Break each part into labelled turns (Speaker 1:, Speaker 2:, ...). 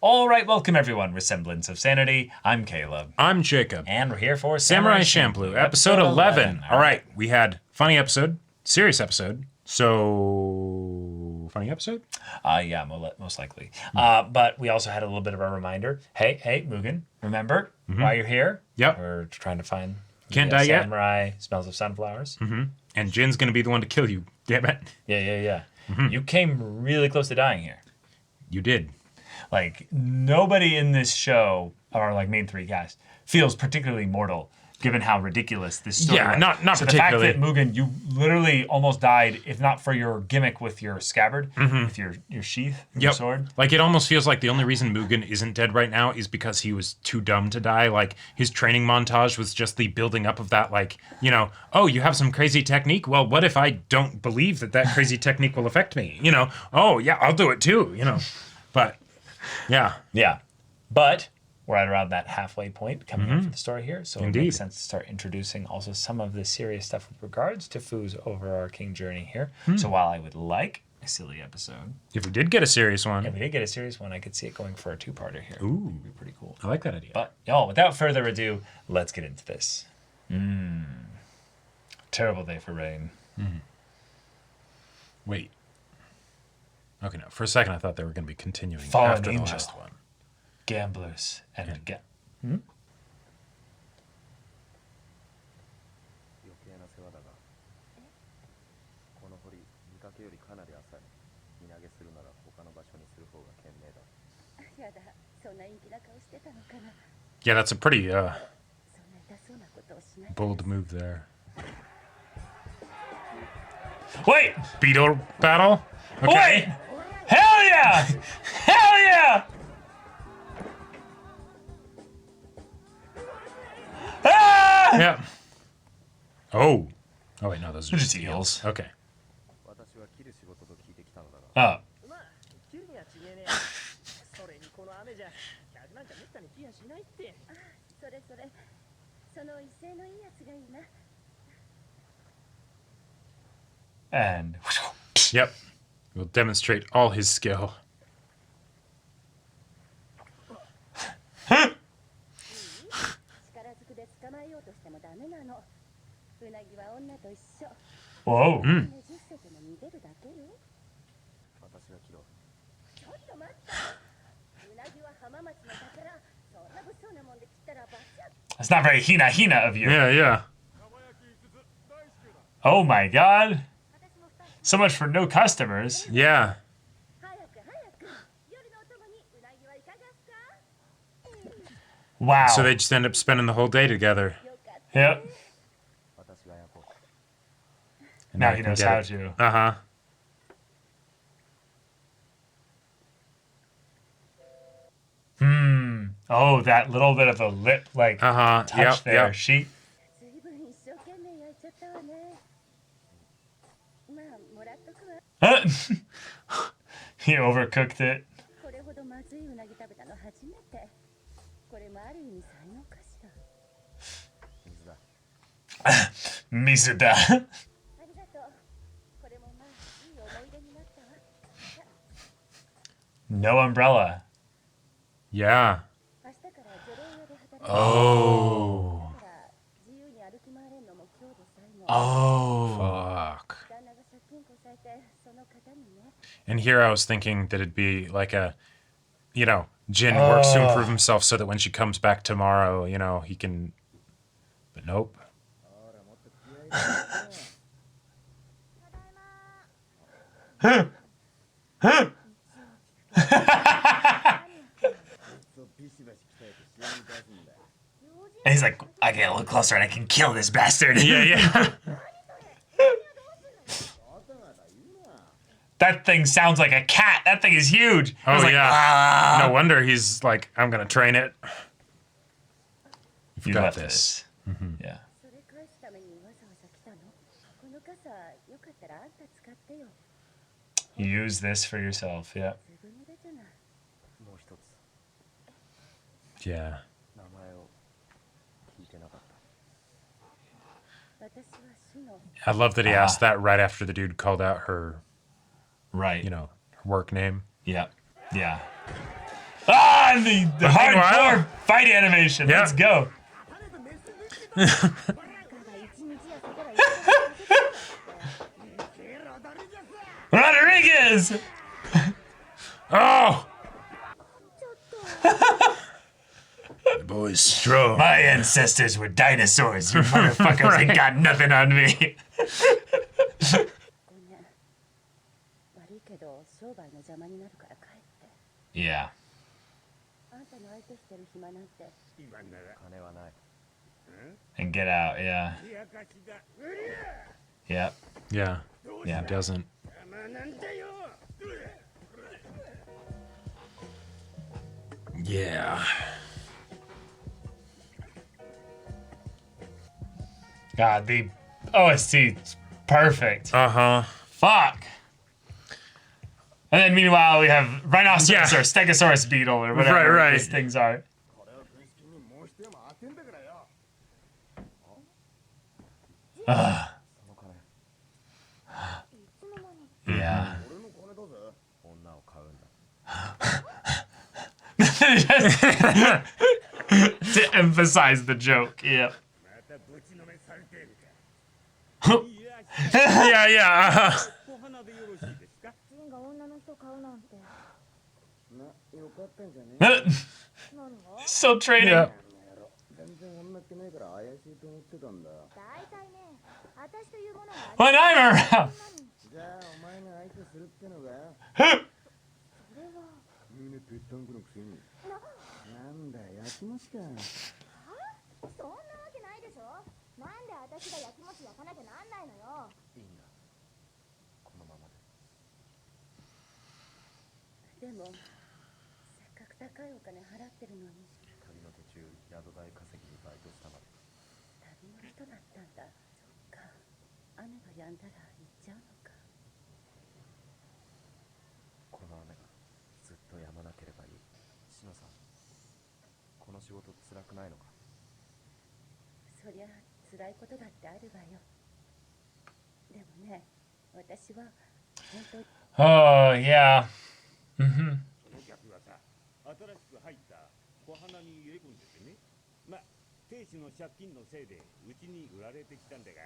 Speaker 1: All right, welcome everyone. Semblance of Sanity. I'm Caleb.
Speaker 2: I'm Jacob.
Speaker 1: And we're here for
Speaker 2: Samurai Champloo, episode 11. All right, we had funny episode, serious episode. So, funny episode?
Speaker 1: Yeah, most likely. But we also had a little bit of a reminder. Hey, Mugen, remember why you're here?
Speaker 2: Yep.
Speaker 1: We're trying to find
Speaker 2: Can't die yet.
Speaker 1: Samurai smells of sunflowers.
Speaker 2: And Jin's gonna be the one to kill you. Damn it.
Speaker 1: Yeah. You came really close to dying here.
Speaker 2: You did.
Speaker 1: Like, nobody in this show, our like main three guys, feels particularly mortal, given how ridiculous this story was.
Speaker 2: Not
Speaker 1: so
Speaker 2: particularly.
Speaker 1: the fact that Mugen, you literally almost died, if not for your gimmick with your scabbard, with your sheath, your sword.
Speaker 2: Like, it almost feels like the only reason Mugen isn't dead right now is because he was too dumb to die. Like, his training montage was just the building up of that, like, you know, oh, you have some crazy technique? Well, what if I don't believe that crazy technique will affect me? You know, oh, yeah, I'll do it too, you know. But, yeah.
Speaker 1: Yeah. But we're at around that halfway point coming up for the story here. So
Speaker 2: Indeed.
Speaker 1: It makes sense to start introducing also some of the serious stuff with regards to Fu's overarching journey here. So while I would like a silly episode,
Speaker 2: If we did get a serious one.
Speaker 1: if we did get a serious one, I could see it going for a two-parter here.
Speaker 2: Ooh.
Speaker 1: It'd be pretty cool.
Speaker 2: I like that idea.
Speaker 1: But y'all, without further ado, let's get into this. Terrible day for rain.
Speaker 2: Wait. Okay, no. For a second, I thought they were going to be continuing
Speaker 1: Fallen
Speaker 2: after
Speaker 1: Angel.
Speaker 2: the last one.
Speaker 1: Gamblers and again.
Speaker 3: 余計な世話だがこの堀見かけよりかなり浅い身投げするなら他の場所にする方が賢明だ
Speaker 4: やだ、そんな陰気な顔してたのかな。
Speaker 2: Yeah, that's a pretty
Speaker 4: そんな痛そうなことをしない。
Speaker 2: bold move there.
Speaker 1: Wait!
Speaker 2: Beetle battle?
Speaker 1: Wait! Hell yeah! Hell yeah! Ah!
Speaker 2: Yeah. Oh. Oh, wait, no, those are
Speaker 1: They're
Speaker 2: just
Speaker 1: just
Speaker 2: eels.
Speaker 1: eels.
Speaker 2: Okay.
Speaker 3: 私は切る仕事と聞いてきたのだが
Speaker 1: Oh.
Speaker 5: まあ、切るには違えねえ。それにこの雨じゃ、客なんかめったに来やしないって。
Speaker 4: それ、その威勢のいいやつがいいな。
Speaker 1: And
Speaker 2: Yep. We'll demonstrate all his skill.
Speaker 4: 力ずくで捕まえようとしてもダメなの。うなぎは女と一緒。
Speaker 1: whoa.
Speaker 4: ねじ伏せても逃げるだけよ。
Speaker 3: 私が切ろう
Speaker 4: ちょっと待って。うなぎは浜松の宝。そんな物騒なもんで切ったらバチャッ。
Speaker 1: That's not very hina of you.
Speaker 2: Yeah.
Speaker 1: Oh my god. So much for no customers.
Speaker 2: Yeah.
Speaker 4: 早く。夜のお供にうなぎはいかがっすか。
Speaker 1: Wow.
Speaker 2: So they just end up spending the whole day together.
Speaker 4: よかった。
Speaker 1: Yep.
Speaker 3: 私が焼こう
Speaker 2: And
Speaker 1: Now
Speaker 2: I
Speaker 1: he
Speaker 2: can
Speaker 1: knows
Speaker 2: get
Speaker 1: how
Speaker 2: it.
Speaker 1: to.
Speaker 2: Uh-huh.
Speaker 1: Oh, that little bit of a lip like
Speaker 2: Uh-huh.
Speaker 1: touch
Speaker 2: Yep,
Speaker 1: there.
Speaker 2: yep.
Speaker 1: She
Speaker 4: ずいぶん一生懸命焼いちゃったわね。まあ、もらっとくわ。
Speaker 1: he overcooked it.
Speaker 4: これほどまずいうなぎ食べたの初めて。これもある意味才能かしら。
Speaker 3: 水だ
Speaker 1: Misuda.
Speaker 4: ありがとう。これもまあいい思い出になったわ。
Speaker 1: No umbrella.
Speaker 2: Yeah.
Speaker 4: 明日からゼロ屋で働く。
Speaker 2: Oh.
Speaker 4: だから自由に歩き回れるのも今日で最後。
Speaker 1: Oh.
Speaker 2: Fuck.
Speaker 4: 旦那が借金こさえてその方にね。
Speaker 2: And here I was thinking that it'd be like a, you know, Jin works to improve himself so that when she comes back tomorrow, you know, he can... But nope.
Speaker 1: And he's like, I get a little closer and I can kill this bastard.
Speaker 2: Yeah.
Speaker 1: That thing sounds like a cat. That thing is huge. I
Speaker 2: Oh,
Speaker 1: was like,
Speaker 2: yeah.
Speaker 1: "Ah."
Speaker 2: No wonder he's like, I'm going to train it.
Speaker 1: You
Speaker 2: got
Speaker 1: got
Speaker 2: this.
Speaker 1: this. Yeah.
Speaker 4: それ返すためにわざわざ来たの。この傘よかったらあんた使ってよ。
Speaker 1: Use this for yourself. Yeah.
Speaker 4: ずぶ濡れじゃない。
Speaker 3: もう一つ
Speaker 2: Yeah.
Speaker 3: 名前を聞いてなかった
Speaker 4: 私は死の。
Speaker 2: I love that he asked that right after the dude called out her,
Speaker 1: Right.
Speaker 2: you know, her work name.
Speaker 1: Yeah. Yeah. Ah! on the hardcore fight animation.
Speaker 2: Yeah.
Speaker 1: Let's go.
Speaker 4: バカが一日やそこら一緒にかけてるんだって
Speaker 1: Rodriguez!
Speaker 2: Oh! The boy's strong.
Speaker 1: My ancestors were dinosaurs. You motherfuckers ain't got nothing on me.
Speaker 4: ごめん悪いけど商売の邪魔になるから帰って
Speaker 1: Yeah.
Speaker 4: あんたの相手してる暇なんて
Speaker 5: 今なら
Speaker 3: 金はない
Speaker 1: And get out, yeah.
Speaker 5: 冷やかしが無理や
Speaker 1: Yep.
Speaker 2: Yeah,
Speaker 1: Yeah.
Speaker 2: he doesn't.
Speaker 5: 邪魔なんだよ
Speaker 2: Yeah.
Speaker 1: God, the OST is perfect.
Speaker 2: Uh-huh.
Speaker 1: Fuck. And then meanwhile we have rhinoceros
Speaker 2: Yeah.
Speaker 1: or stegosaurus beetle or whatever
Speaker 2: Right.
Speaker 1: these things are.
Speaker 5: これを正式に申し出も当てんだからよ
Speaker 3: その金
Speaker 4: いつの間に
Speaker 1: Yeah.
Speaker 5: 俺の金だぜ
Speaker 3: 女を買うんだ
Speaker 1: To emphasize the joke. Yep.
Speaker 5: またぶちのめされてるかいや
Speaker 2: Yeah, yeah.
Speaker 5: 小花でよろしいですか
Speaker 4: ジンが女の人買うなんて
Speaker 5: なよかったんじゃね
Speaker 4: 何が
Speaker 1: Still training.
Speaker 2: Yeah.
Speaker 5: 全然女ってないから怪しいと思ってたんだ
Speaker 4: 大体ね私というものが
Speaker 1: When I'm around.
Speaker 5: じゃあお前が相手するってのが
Speaker 4: それは
Speaker 5: 胸ぺったんこのくせになんだ焼きもちか
Speaker 4: そんなわけないでしょなんで私が焼きもち焼かなきゃなんないのよ
Speaker 3: いいんだこのままで
Speaker 4: でもせっかく高いお金払ってるのに
Speaker 3: 旅の途中宿代稼ぎにバイトしたまで
Speaker 4: 旅の人だったんだそっか雨が止んだら行っちゃうのか
Speaker 3: この雨がずっと止まなければいいシノさんこの仕事辛くないのか
Speaker 4: そりゃ辛いことだってあるわよでもね私は本当に
Speaker 1: Oh, yeah. Mm-hmm.
Speaker 5: その客がさ新しく入った小花に入れ込んでてねまあ亭主の借金のせいでうちに売られてきたんだが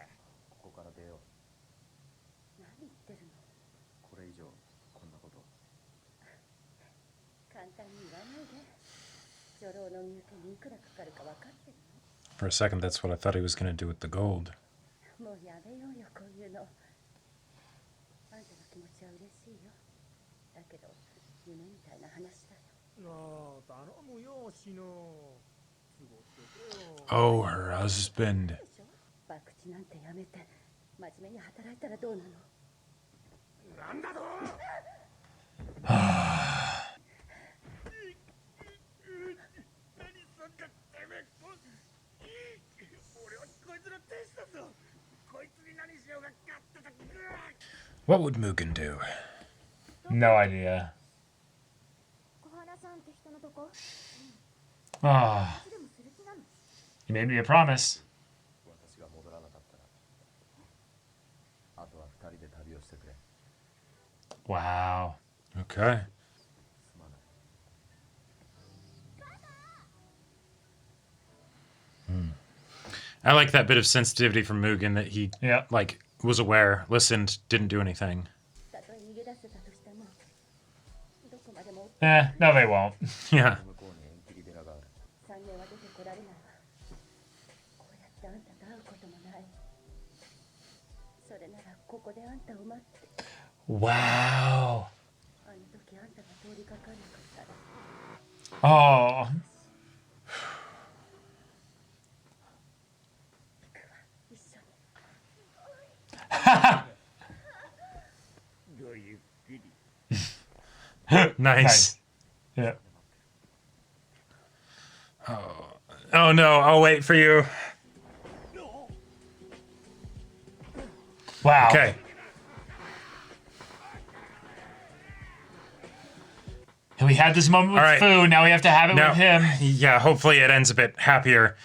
Speaker 3: ここから出よう
Speaker 4: 何言ってるの
Speaker 3: これ以上こんなこと
Speaker 4: 簡単に言わないで女郎の入手にいくらかかるか分かってる
Speaker 2: For a second, that's what I thought he was going to do with the gold.
Speaker 4: のもうやめようよこういうのあんたの気持ちは嬉しいよだけど夢みたいな話だよ
Speaker 5: なあ頼むよシノ過ごしてくれよ
Speaker 2: Oh, her husband.
Speaker 4: でしょ博打なんてやめて真面目に働いたらどうなの
Speaker 5: なんだと何すんだてめえ俺はこいつの亭主だぞこいつに何しようが勝手だ
Speaker 2: What would Mugen do?
Speaker 1: No idea.
Speaker 4: 小花さんって人のとこ
Speaker 1: Ah,
Speaker 4: いつでもする気なの
Speaker 1: you made me a promise.
Speaker 3: 私が戻らなかったらあとは二人で旅をしてくれ
Speaker 1: Wow.
Speaker 2: Okay.
Speaker 3: すまない
Speaker 2: I like that bit of sensitivity from Mugen that he,
Speaker 1: Yeah.
Speaker 2: like, was aware, listened, didn't do anything.
Speaker 4: たとえ逃げ出せたとしてもどこまでも
Speaker 1: No, they won't.
Speaker 2: Yeah.
Speaker 3: 向こうに縁切り寺がある
Speaker 4: 3年は出てこられないわこうやってあんたと会うこともないそれならここであんたを待って
Speaker 1: Wow.
Speaker 4: あの時あんたが通りかかんなかったら
Speaker 1: Oh.
Speaker 4: 行くわ一緒に
Speaker 5: ごゆっくり
Speaker 2: Nice.
Speaker 1: Yeah.
Speaker 2: Oh no, I'll wait for you.
Speaker 1: Wow.
Speaker 2: Okay.
Speaker 1: We had this moment with
Speaker 2: All right.
Speaker 1: Fu. Now we have to have it
Speaker 2: Now,
Speaker 1: with him.
Speaker 2: yeah, hopefully it ends a bit happier.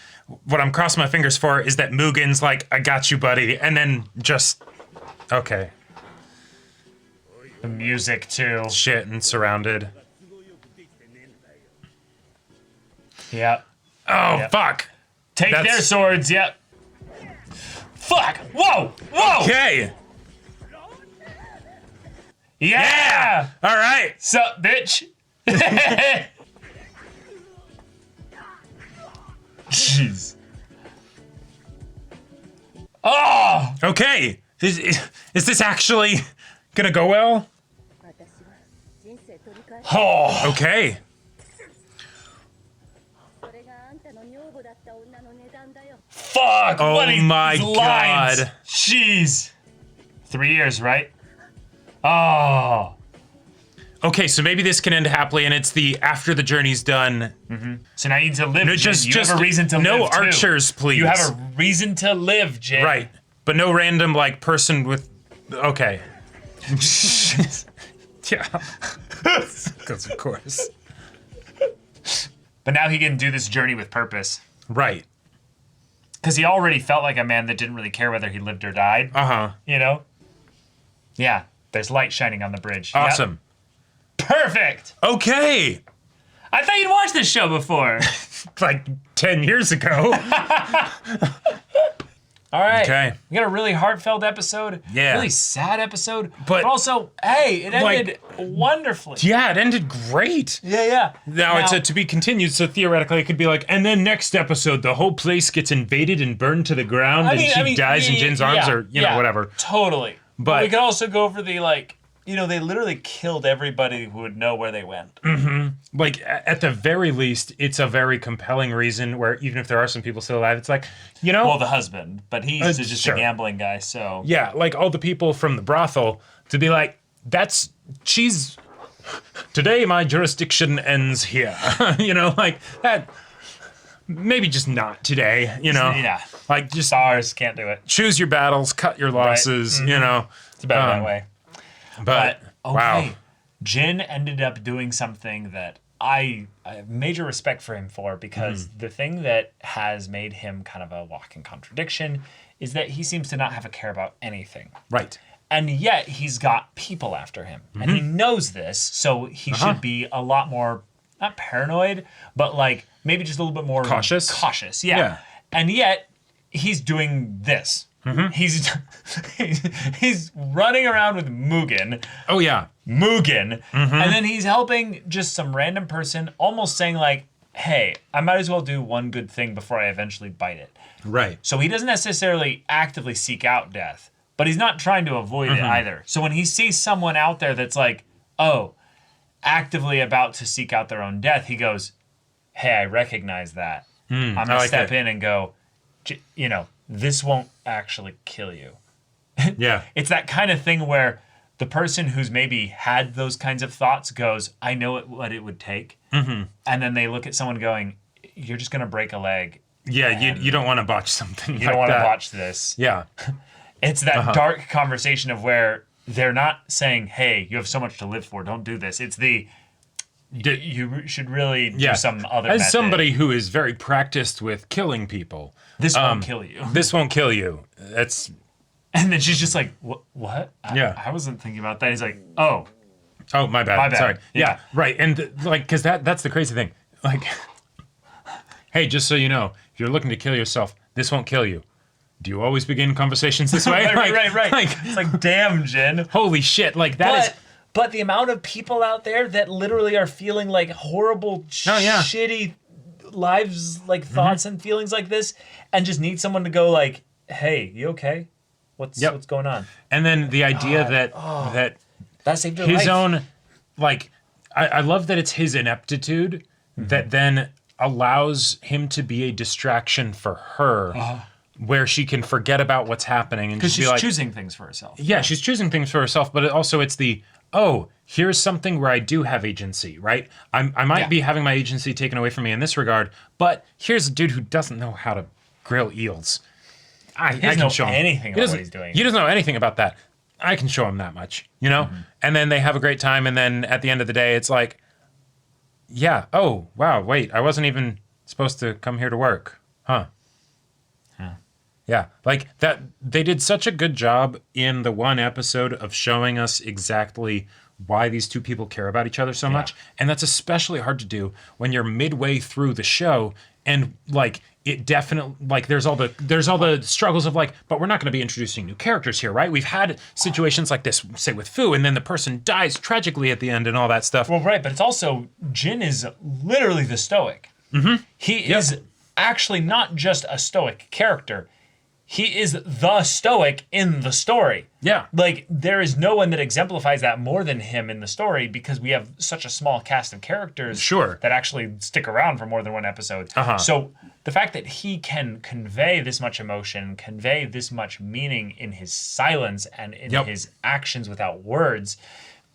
Speaker 2: What I'm crossing my fingers for is that Mugen's like, I got you, buddy, and then just, okay,
Speaker 1: The music too.
Speaker 2: shit and surrounded.
Speaker 5: 都合よくできてねえんだよ
Speaker 1: Yep.
Speaker 2: Oh,
Speaker 1: Yep.
Speaker 2: fuck.
Speaker 1: Take their
Speaker 2: That's-
Speaker 1: swords. Yep. Fuck. Whoa. Whoa.
Speaker 2: Okay.
Speaker 1: Yeah.
Speaker 2: All right.
Speaker 1: Sup, bitch. Jeez. Oh.
Speaker 2: Okay. Is this actually gonna go well?
Speaker 4: 私は人生取り返す
Speaker 1: Oh.
Speaker 2: Okay.
Speaker 4: それがあんたの女房だった女の値段だよ
Speaker 1: Fuck.
Speaker 2: Oh
Speaker 1: what are
Speaker 2: my
Speaker 1: these lines?
Speaker 2: God.
Speaker 1: Jeez. 3 years, right? Oh.
Speaker 2: Okay, so maybe this can end happily, and it's the after the journey's done.
Speaker 1: So now you need to live.
Speaker 2: No,
Speaker 1: Jin.
Speaker 2: just
Speaker 1: You have a reason to
Speaker 2: no
Speaker 1: live. too.
Speaker 2: archers, please.
Speaker 1: You have a reason to live, Jin.
Speaker 2: right, but no random like person with. Okay. Yeah. Because of course.
Speaker 1: But now he can do this journey with purpose.
Speaker 2: Right.
Speaker 1: Because he already felt like a man that didn't really care whether he lived or died.
Speaker 2: Uh huh.
Speaker 1: You know? Yeah. There's light shining on the bridge. Yep.
Speaker 2: Awesome.
Speaker 1: Perfect.
Speaker 2: Okay.
Speaker 1: I thought you'd watched this show before.
Speaker 2: Like 10 years ago.
Speaker 1: All right.
Speaker 2: Okay.
Speaker 1: We got a really heartfelt episode.
Speaker 2: Yeah.
Speaker 1: Really sad episode.
Speaker 2: But-
Speaker 1: also, hey, it
Speaker 2: Like-
Speaker 1: ended wonderfully.
Speaker 2: Yeah, it ended great.
Speaker 1: Yeah.
Speaker 2: Now, it's a to be continued, so theoretically it could be like, and then next episode, the whole place gets invaded and burned to the ground, and she dies in Jin's arms, or, you know, whatever.
Speaker 1: Totally.
Speaker 2: But-
Speaker 1: we could also go for the, like, you know, they literally killed everybody who would know where they went.
Speaker 2: Like, at the very least, it's a very compelling reason where even if there are some people still alive, it's like, you know,
Speaker 1: Well, the husband, but he's just
Speaker 2: sure.
Speaker 1: a gambling guy, so.
Speaker 2: yeah, like all the people from the brothel to be like, today my jurisdiction ends here. You know, like that, maybe just not today, you know?
Speaker 1: Yeah.
Speaker 2: Like, just
Speaker 1: Stars can't do it.
Speaker 2: choose your battles, cut your losses, you know?
Speaker 1: It's better that
Speaker 2: Um,
Speaker 1: way.
Speaker 2: But,
Speaker 1: okay.
Speaker 2: wow.
Speaker 1: Jin ended up doing something that I have major respect for him for, because the thing that has made him kind of a walking contradiction is that he seems to not have a care about anything.
Speaker 2: Right.
Speaker 1: And yet he's got people after him. And he knows this, so he should be a lot more, not paranoid, but like maybe just a little bit more
Speaker 2: Cautious?
Speaker 1: Cautious, yeah.
Speaker 2: Yeah.
Speaker 1: And yet he's doing this. He's he's running around with Mugen,
Speaker 2: Oh, yeah.
Speaker 1: and then he's helping just some random person, almost saying like, hey, I might as well do one good thing before I eventually bite it.
Speaker 2: Right.
Speaker 1: So he doesn't necessarily actively seek out death, but he's not trying to avoid it either. So when he sees someone out there that's like, oh, actively about to seek out their own death, he goes, hey, I recognize that. I'm going to
Speaker 2: like
Speaker 1: step
Speaker 2: it.
Speaker 1: in and go, you know, this won't actually kill you.
Speaker 2: Yeah.
Speaker 1: It's that kind of thing where the person who's maybe had those kinds of thoughts goes, I know what it would take. And then they look at someone going, you're just going to break a leg.
Speaker 2: Yeah, you don't want to botch something
Speaker 1: You
Speaker 2: like
Speaker 1: don't want to
Speaker 2: that.
Speaker 1: watch this.
Speaker 2: Yeah.
Speaker 1: It's that dark conversation of where they're not saying, hey, you have so much to live for, don't do this. It's the, you should really do some other
Speaker 2: As
Speaker 1: method.
Speaker 2: somebody who is very practiced with killing people,
Speaker 1: This won't kill you.
Speaker 2: this won't kill you. That's
Speaker 1: And then she's just like, what?
Speaker 2: Yeah.
Speaker 1: I wasn't thinking about that. He's like, oh,
Speaker 2: oh my bad.
Speaker 1: My bad.
Speaker 2: Sorry.
Speaker 1: Yeah.
Speaker 2: Yeah. Right. And like, because that's the crazy thing. Like, hey, just so you know, if you're looking to kill yourself, this won't kill you. Do you always begin conversations this way?
Speaker 1: right.
Speaker 2: Like,
Speaker 1: It's like, damn, Jin.
Speaker 2: holy shit! Like that is.
Speaker 1: But the amount of people out there that literally are feeling like horrible, shitty lives, like thoughts and feelings like this, and just need someone to go like, hey, you okay? What's going on?
Speaker 2: And then the idea that
Speaker 1: That saved your
Speaker 2: his
Speaker 1: life.
Speaker 2: own, like, I love that it's his ineptitude that then allows him to be a distraction for her, where she can forget about what's happening and
Speaker 1: Because
Speaker 2: just be
Speaker 1: she's
Speaker 2: like,
Speaker 1: choosing things for herself.
Speaker 2: yeah, she's choosing things for herself, but also it's the, here's something where I do have agency, right? I might be having my agency taken away from me in this regard, but here's a dude who doesn't know how to grill eels. I
Speaker 1: doesn't
Speaker 2: can
Speaker 1: know
Speaker 2: show him
Speaker 1: anything
Speaker 2: He
Speaker 1: about
Speaker 2: doesn't-
Speaker 1: what he's doing.
Speaker 2: He doesn't know anything about that. I can show him that much, you know? And then they have a great time, and then at the end of the day, it's like, yeah, oh, wow, wait, I wasn't even supposed to come here to work. Huh. Yeah, like that. They did such a good job in the one episode of showing us exactly why these two people care about each other so much. And that's especially hard to do when you're midway through the show and like it definitely like there's all the struggles of like, but we're not going to be introducing new characters here, right? We've had situations like this, say with Fu, and then the person dies tragically at the end and all that stuff.
Speaker 1: Well, right, but it's also Jin is literally the stoic. He is actually not just a stoic character. He is the stoic in the story.
Speaker 2: Yeah.
Speaker 1: Like, there is no one that exemplifies that more than him in the story because we have such a small cast of characters that actually stick around for more than one episode. So the fact that he can convey this much emotion, convey this much meaning in his silence and in his actions without words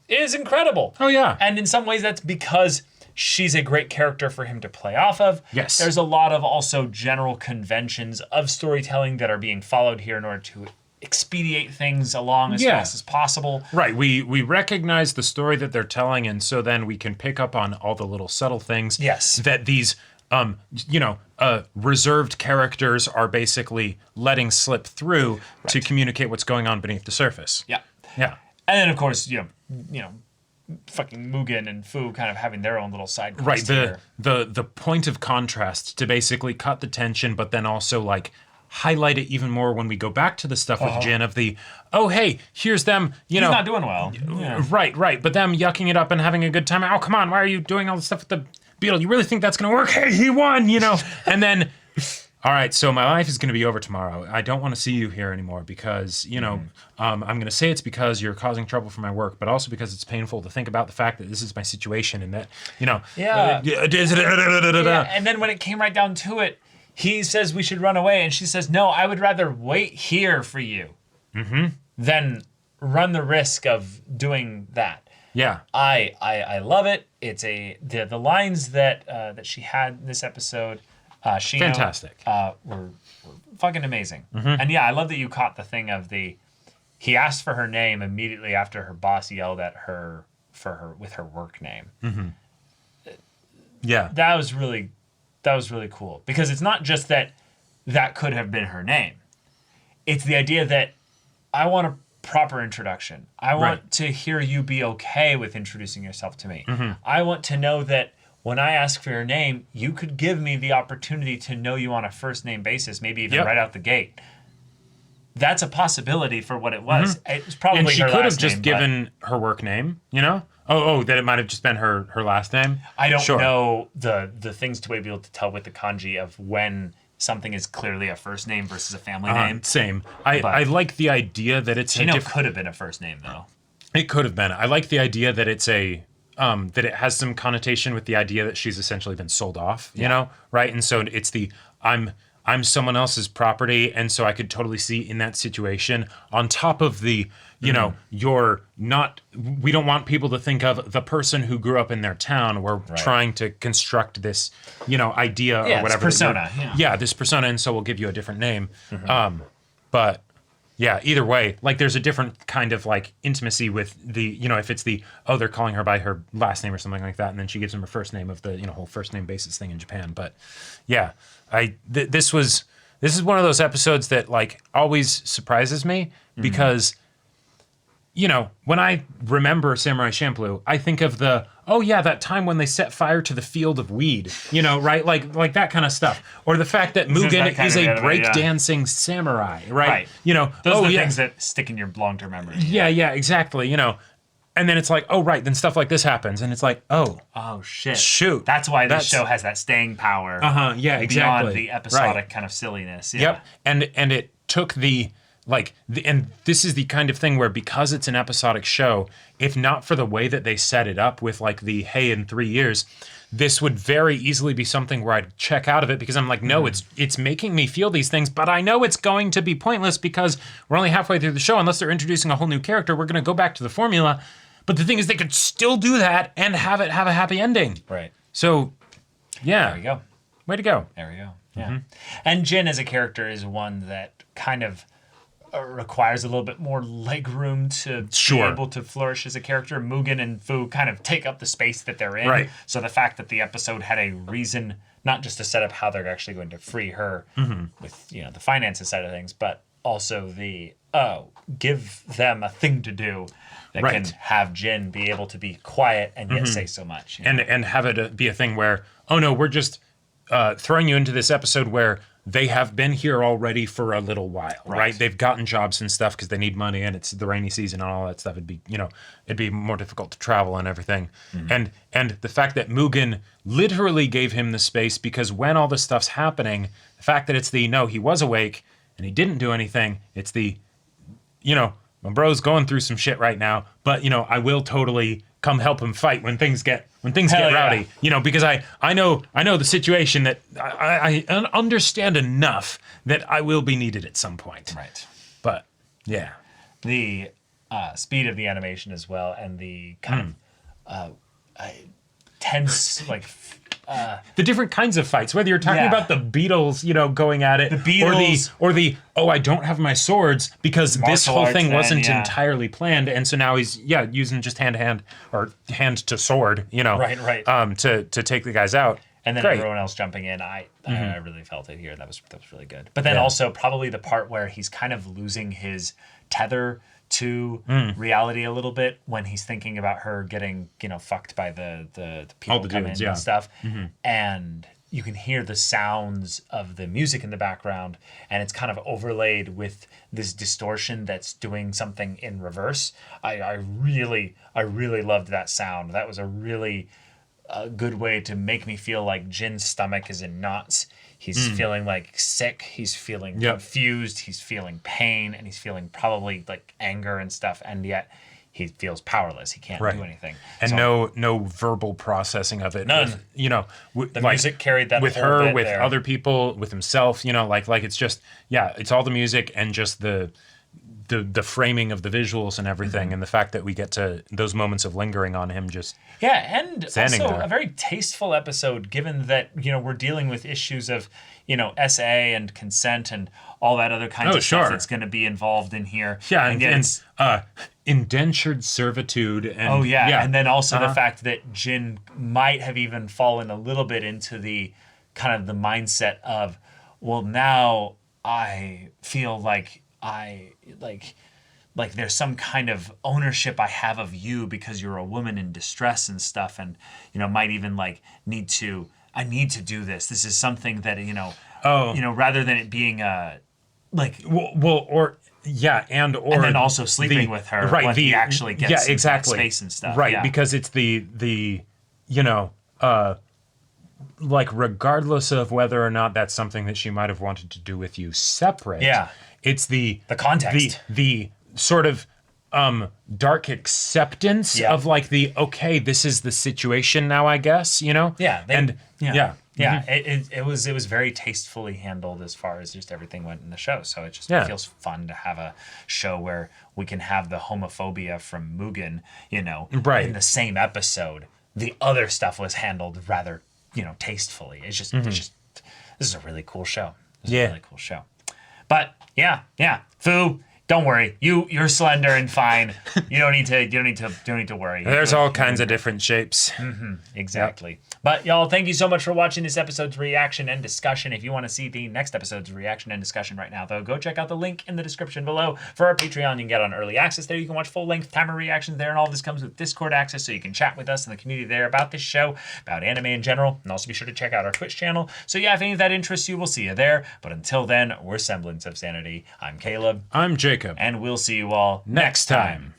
Speaker 1: is incredible.
Speaker 2: Oh, yeah.
Speaker 1: And in some ways that's because she's a great character for him to play off of.
Speaker 2: Yes.
Speaker 1: There's a lot of also general conventions of storytelling that are being followed here in order to expedite things along as fast as possible.
Speaker 2: Right. We recognize the story that they're telling, and so then we can pick up on all the little subtle things that these reserved characters are basically letting slip through to communicate what's going on beneath the surface.
Speaker 1: Yeah.
Speaker 2: Yeah.
Speaker 1: And then of course, you know, fucking Mugen and Fu kind of having their own little side quest
Speaker 2: here. The point of contrast to basically cut the tension, but then also like highlight it even more when we go back to the stuff with Jin of the, oh hey, here's them,
Speaker 1: He's not doing well. Yeah.
Speaker 2: Right, but them yucking it up and having a good time. Oh come on, why are you doing all this stuff with the beetle? You really think that's gonna work? Hey, he won, and then. All right, so my life is going to be over tomorrow. I don't want to see you here anymore because, I'm going to say it's because you're causing trouble for my work, but also because it's painful to think about the fact that this is my situation and that,
Speaker 1: And then when it came right down to it, he says we should run away, and she says, no, I would rather wait here for you than run the risk of doing that.
Speaker 2: Yeah.
Speaker 1: I love it. It's the lines that she had in this episode. Shino,
Speaker 2: fantastic.
Speaker 1: Were fucking amazing. And yeah, I love that you caught the thing of he asked for her name immediately after her boss yelled at her with her work name.
Speaker 2: Yeah.
Speaker 1: That was really cool because it's not just that could have been her name. It's the idea that I want a proper introduction. I want to hear you be okay with introducing yourself to me. I want to know that when I ask for your name, you could give me the opportunity to know you on a first name basis, maybe even right out the gate. That's a possibility for what it was. It was probably
Speaker 2: and she
Speaker 1: her
Speaker 2: could
Speaker 1: last
Speaker 2: have just
Speaker 1: name,
Speaker 2: given her work name, Oh, that it might have just been her last name?
Speaker 1: I don't know the things to be able to tell with the kanji of when something is clearly a first name versus a family name.
Speaker 2: Same. I like the idea that it's
Speaker 1: could have been a first name, though.
Speaker 2: It could have been. I like the idea that it's that it has some connotation with the idea that she's essentially been sold off, right? And so it's I'm someone else's property, and so I could totally see in that situation on top of the, you're not, we don't want people to think of the person who grew up in their town. We're trying to construct this, idea or whatever.
Speaker 1: This persona.
Speaker 2: This persona, and so we'll give you a different name. But yeah, either way, like there's a different kind of like intimacy with the, if it's they're calling her by her last name or something like that, and then she gives him her first name of the, whole first name basis thing in Japan. But yeah, this is one of those episodes that like always surprises me because, when I remember Samurai Champloo, I think of that time when they set fire to the field of weed, right? Like that kind of stuff. Or the fact that Mugen is a breakdancing samurai, right?
Speaker 1: Those are the things that stick in your long-term memory.
Speaker 2: Yeah, exactly. And then it's like, then stuff like this happens, and it's like,
Speaker 1: oh shit,
Speaker 2: shoot.
Speaker 1: That's why this show has that staying power.
Speaker 2: Yeah, exactly.
Speaker 1: Beyond the episodic kind of silliness. Yeah.
Speaker 2: Yep. And it took and this is the kind of thing where because it's an episodic show, if not for the way that they set it up with like the hey in 3 years, this would very easily be something where I'd check out of it because I'm like, no, it's making me feel these things, but I know it's going to be pointless because we're only halfway through the show. Unless they're introducing a whole new character, we're going to go back to the formula. But the thing is, they could still do that and have it have a happy ending.
Speaker 1: Right.
Speaker 2: So, yeah.
Speaker 1: There we go.
Speaker 2: Way to go.
Speaker 1: There we go. Yeah. And Jin as a character is one that kind of requires a little bit more leg room to be able to flourish as a character. Mugen and Fu kind of take up the space that they're in.
Speaker 2: Right.
Speaker 1: So the fact that the episode had a reason, not just to set up how they're actually going to free her with the finances side of things, but also the give them a thing to do that
Speaker 2: Right.
Speaker 1: can have Jin be able to be quiet and yet say so much. You know?
Speaker 2: And have it be a thing where, oh no, we're just throwing you into this episode where they have been here already for a little while, right? They've gotten jobs and stuff because they need money, and it's the rainy season and all that stuff. It'd be more difficult to travel and everything. And the fact that Mugen literally gave him the space, because when all this stuff's happening, the fact that it's he was awake and he didn't do anything. It's my bro's going through some shit right now, but I will totally come help him fight when things get rowdy. Because I know the situation, that I understand enough that I will be needed at some point.
Speaker 1: Right.
Speaker 2: But yeah,
Speaker 1: the speed of the animation as well, and the kind of tense
Speaker 2: the different kinds of fights, whether you're talking about the Beatles, going at it,
Speaker 1: The Beatles.
Speaker 2: or the I don't have my swords because this
Speaker 1: Martial
Speaker 2: whole
Speaker 1: arts
Speaker 2: thing
Speaker 1: then,
Speaker 2: wasn't
Speaker 1: yeah.
Speaker 2: entirely planned, and so now he's using just hand to hand or hand to sword,
Speaker 1: Right.
Speaker 2: to take the guys out.
Speaker 1: and then
Speaker 2: Great.
Speaker 1: everyone else jumping in. I really felt it here. That was really good. But then also probably the part where he's kind of losing his tether to reality a little bit when he's thinking about her getting fucked by the people
Speaker 2: the
Speaker 1: coming
Speaker 2: dudes,
Speaker 1: in
Speaker 2: yeah.
Speaker 1: and stuff, and you can hear the sounds of the music in the background, and it's kind of overlaid with this distortion that's doing something in reverse. I really loved that sound. That was a really good way to make me feel like Jin's stomach is in knots. He's feeling like sick. He's feeling confused. He's feeling pain, and he's feeling probably like anger and stuff. And yet he feels powerless. He can't do anything.
Speaker 2: And
Speaker 1: So,
Speaker 2: no verbal processing of it.
Speaker 1: None.
Speaker 2: The
Speaker 1: music carried that
Speaker 2: with
Speaker 1: whole
Speaker 2: her,
Speaker 1: bit
Speaker 2: with
Speaker 1: there.
Speaker 2: other people, with himself. Like it's just it's all the music and just the framing of the visuals and everything, and the fact that we get to those moments of lingering on him just
Speaker 1: and
Speaker 2: standing
Speaker 1: also
Speaker 2: there.
Speaker 1: a very tasteful episode, given that we're dealing with issues of SA and consent and all that other kinds of stuff that's going to be involved in here.
Speaker 2: and
Speaker 1: yet it's-
Speaker 2: indentured servitude. And,
Speaker 1: and then also the fact that Jin might have even fallen a little bit into the kind of the mindset of, well, now I feel like like there's some kind of ownership I have of you because you're a woman in distress and stuff, and might even need to do this. This is something that rather than it being and then also sleeping with her when he actually gets into that space and stuff.
Speaker 2: Right, because it's the regardless of whether or not that's something that she might have wanted to do with you separate. Yeah. It's the
Speaker 1: context.
Speaker 2: The sort of dark acceptance of okay, this is the situation now, I guess,
Speaker 1: It was very tastefully handled as far as just everything went in the show. So it just feels fun to have a show where we can have the homophobia from Mugen, in the same episode. The other stuff was handled rather, tastefully. It's just this is a really cool show. But Fu, don't worry. You're slender and fine. You don't need to worry.
Speaker 2: There's all kinds of different shapes.
Speaker 1: Exactly. Yep. But y'all, thank you so much for watching this episode's reaction and discussion. If you want to see the next episode's reaction and discussion right now, though, go check out the link in the description below for our Patreon. You can get on early access there. You can watch full-length timer reactions there, and all this comes with Discord access, so you can chat with us in the community there about this show, about anime in general, and also be sure to check out our Twitch channel. So if any of that interests you, we'll see you there. But until then, we're Semblance of Sanity. I'm Caleb.
Speaker 2: I'm Jacob.
Speaker 1: And we'll see you all next time.